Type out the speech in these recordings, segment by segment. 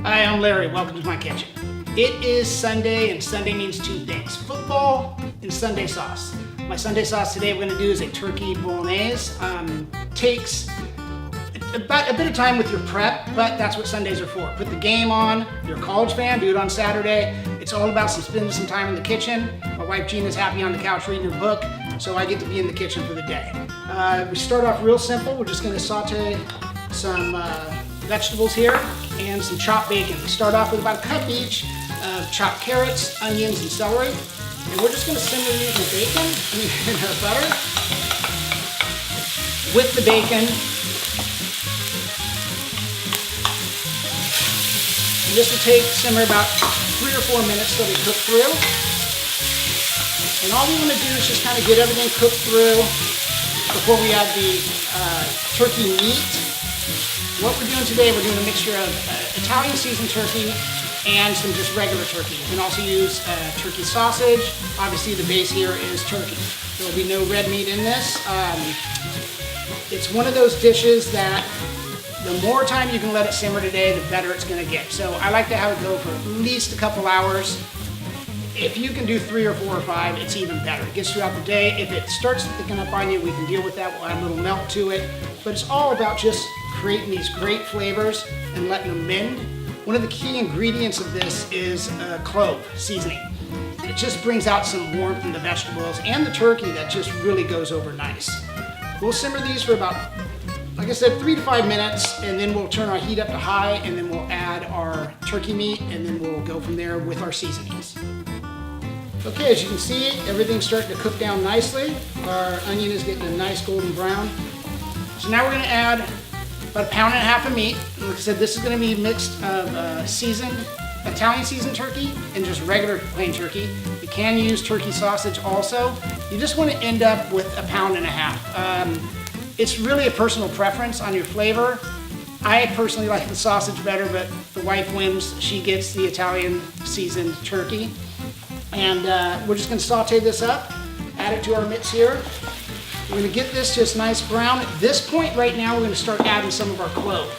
Hi, I'm Larry. Welcome to my kitchen. It is Sunday, and Sunday means two things: football and Sunday sauce. My Sunday sauce today we're going to do is a turkey bolognese. Takes about a bit of time with your prep, but that's what Sundays are for. Put the game on. If you're a college fan, do it on Saturday. It's all about spending some time in the kitchen. My wife Gina's happy on the couch reading her book, so I get to be in the kitchen for the day. We start off real simple. We're just going to saute some vegetables here and some chopped bacon. We start off with about a cup each of chopped carrots, onions, and celery. And we're just going to simmer these in bacon and butter. With the bacon, and this will simmer about 3 or 4 minutes till they cook through. And all we want to do is just kind of get everything cooked through before we add the turkey meat. What we're doing today, we're doing a mixture of Italian seasoned turkey and some just regular turkey. You can also use turkey sausage. Obviously the base here is turkey. There will be no red meat in this. It's one of those dishes that the more time you can let it simmer today, the better it's going to get. So I like to have it go for at least a couple hours. If you can do 3 or 4 or 5, it's even better. It gets throughout the day. If it starts thickening up on you, we can deal with that. We'll add a little milk to it. But it's all about just creating these great flavors and letting them mend. One of the key ingredients of this is clove seasoning. It just brings out some warmth in the vegetables and the turkey that just really goes over nice. We'll simmer these for about, like I said, 3 to 5 minutes, and then we'll turn our heat up to high, and then we'll add our turkey meat, and then we'll go from there with our seasonings. Okay, as you can see, everything's starting to cook down nicely. Our onion is getting a nice golden brown. So now we're going to add about 1.5 pounds of meat. And like I said, this is going to be mixed of seasoned, Italian seasoned turkey and just regular plain turkey. You can use turkey sausage also. You just want to end up with 1.5 pounds. It's really a personal preference on your flavor. I personally like the sausage better, but the wife wins. She gets the Italian seasoned turkey. And we're just going to saute this up, add it to our mix here. We're going to get this just nice brown. At this point right now, we're going to start adding some of our clove.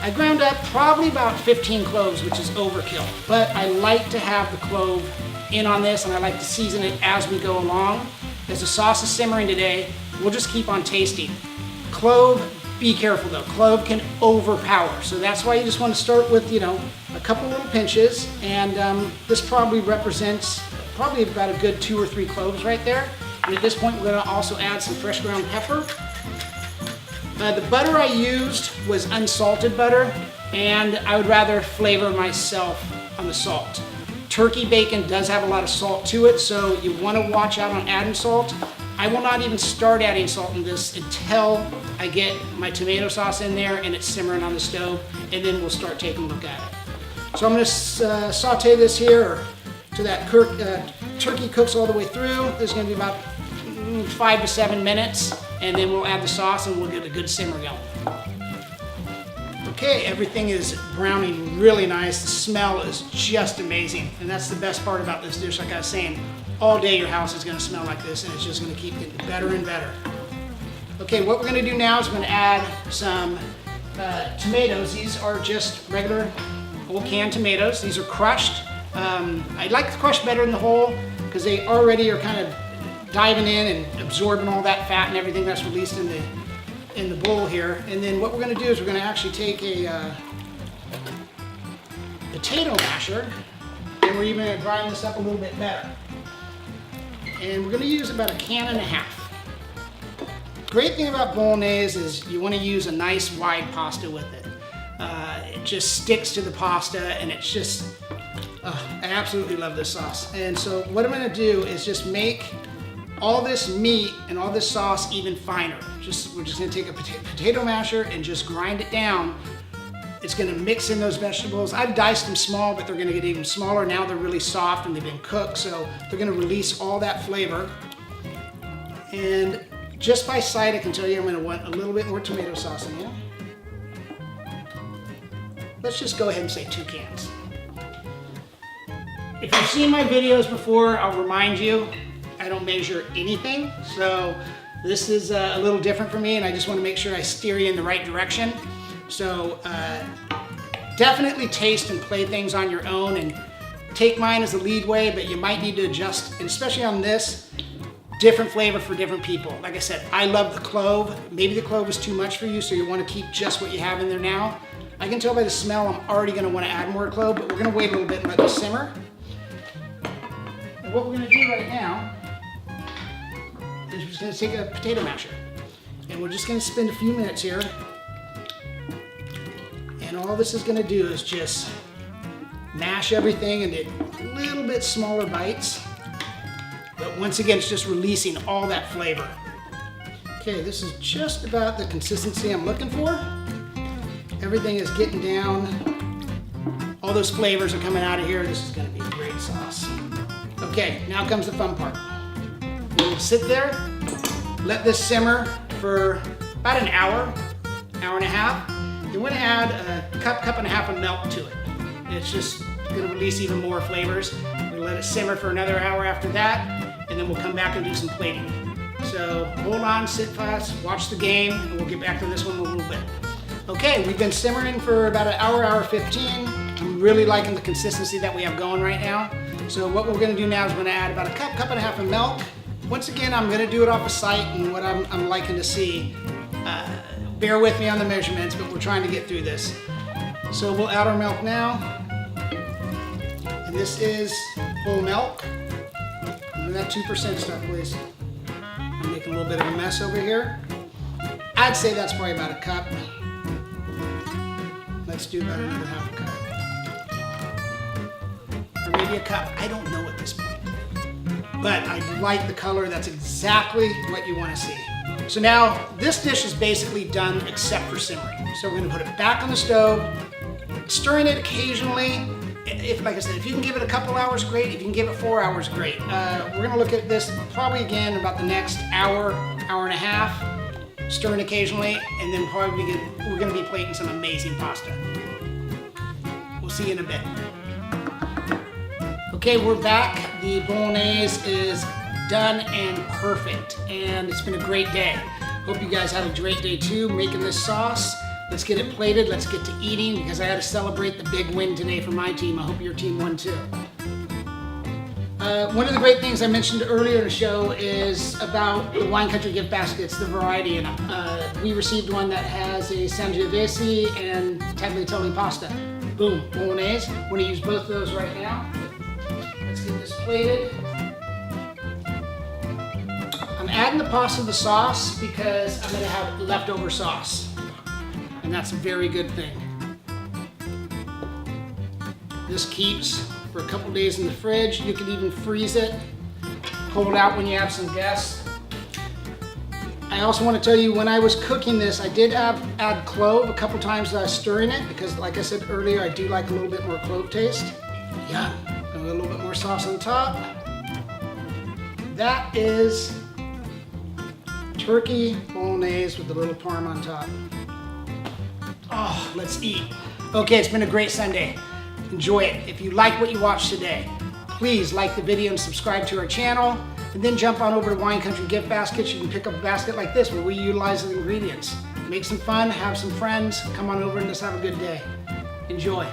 I ground up probably about 15 cloves, which is overkill, but I like to have the clove in on this, and I like to season it as we go along. As the sauce is simmering today, we'll just keep on tasting. Clove, be careful though. Clove can overpower, so that's why you just want to start with, a couple little pinches, and this probably represents about a good 2 or 3 cloves right there. And at this point, we're going to also add some fresh ground pepper. The butter I used was unsalted butter, and I would rather flavor myself on the salt. Turkey bacon does have a lot of salt to it, so you want to watch out on adding salt. I will not even start adding salt in this until I get my tomato sauce in there and it's simmering on the stove, and then we'll start taking a look at it. So I'm going to saute this here to that turkey cooks all the way through. There's going to be about 5 to 7 minutes, and then we'll add the sauce and we'll get a good simmer going. Okay, everything is browning really nice. The smell is just amazing, and that's the best part about this dish. Like I was saying, all day your house is going to smell like this, and it's just going to keep getting better and better. Okay, what we're going to do now is we're going to add some tomatoes. These are just regular old canned tomatoes. These are crushed. I like the crushed better than the whole because they already are kind of diving in and absorbing all that fat and everything that's released in the bowl here. And then what we're going to do is we're going to actually take a potato masher, and we're even going to grind this up a little bit better. And we're going to use about 1.5 cans. Great thing about bolognese is you want to use a nice wide pasta with it. It just sticks to the pasta, and it's just, I absolutely love this sauce. And so what I'm going to do is just make all this meat and all this sauce even finer. We're just going to take a potato masher and just grind it down. It's going to mix in those vegetables. I've diced them small, but they're going to get even smaller. Now they're really soft and they've been cooked, so they're going to release all that flavor. And just by sight, I can tell you I'm going to want a little bit more tomato sauce in here. Let's just go ahead and say 2 cans. If you've seen my videos before, I'll remind you, I don't measure anything, so this is a little different for me, and I just want to make sure I steer you in the right direction. So definitely taste and play things on your own and take mine as the lead way, but you might need to adjust, and especially on this, different flavor for different people. Like I said, I love the clove. Maybe the clove is too much for you, so you want to keep just what you have in there now. I can tell by the smell I'm already going to want to add more clove, but we're going to wait a little bit and let it simmer. And what we're going to do right now is we're just going to take a potato masher, and we're just going to spend a few minutes here. And all this is going to do is just mash everything into a little bit smaller bites. But once again, it's just releasing all that flavor. Okay, this is just about the consistency I'm looking for. Everything is getting down. All those flavors are coming out of here. This is going to be a great sauce. Okay, now comes the fun part. We'll sit there, let this simmer for about an hour, hour and a half. Then we're going to add a cup and a half of milk to it. It's just going to release even more flavors. We're going to let it simmer for another hour after that, and then we'll come back and do some plating. So hold on, sit fast, watch the game, and we'll get back to this one in a little bit. Okay, we've been simmering for about an hour, hour 15. I'm really liking the consistency that we have going right now. So what we're going to do now is we're going to add about a cup and a half of milk. Once again, I'm going to do it off a site and what I'm liking to see. Bear with me on the measurements, but we're trying to get through this. So we'll add our milk now. And this is whole milk. And that 2% stuff, please. I'm making a little bit of a mess over here. I'd say that's probably about a cup. Let's do about another half a cup. Or maybe a cup. I don't know at this point. But I like the color. That's exactly what you want to see. So now this dish is basically done except for simmering. So we're going to put it back on the stove, stirring it occasionally. Like I said, if you can give it a couple hours, great. If you can give it 4 hours, great. We're going to look at this probably again about the next hour, hour and a half, stirring occasionally, and then probably we're going to be plating some amazing pasta. We'll see you in a bit. Okay, we're back. The Bolognese is done and perfect, and it's been a great day. Hope you guys had a great day too, making this sauce. Let's get it plated, let's get to eating, because I got to celebrate the big win today for my team. I hope your team won too. One of the great things I mentioned earlier in the show is about the Wine Country gift baskets, the variety in them. We received one that has a Sangiovese and tagliatelle pasta. Boom, Bolognese. We're going to use both of those right now. Let's get this plated. I'm adding the pasta to the sauce because I'm going to have leftover sauce. And that's a very good thing. This keeps for a couple days in the fridge. You can even freeze it, pull it out when you have some guests. I also want to tell you, when I was cooking this, I did add clove a couple times as I was stirring it, because like I said earlier, I do like a little bit more clove taste. Yum. A little bit more sauce on top. That is turkey Bolognese with a little parm on top. Oh, let's eat. Okay, it's been a great Sunday. Enjoy it. If you like what you watched today, please like the video and subscribe to our channel, and then jump on over to Wine Country Gift Baskets. You can pick up a basket like this where we utilize the ingredients. Make some fun, have some friends, come on over and let's have a good day. Enjoy.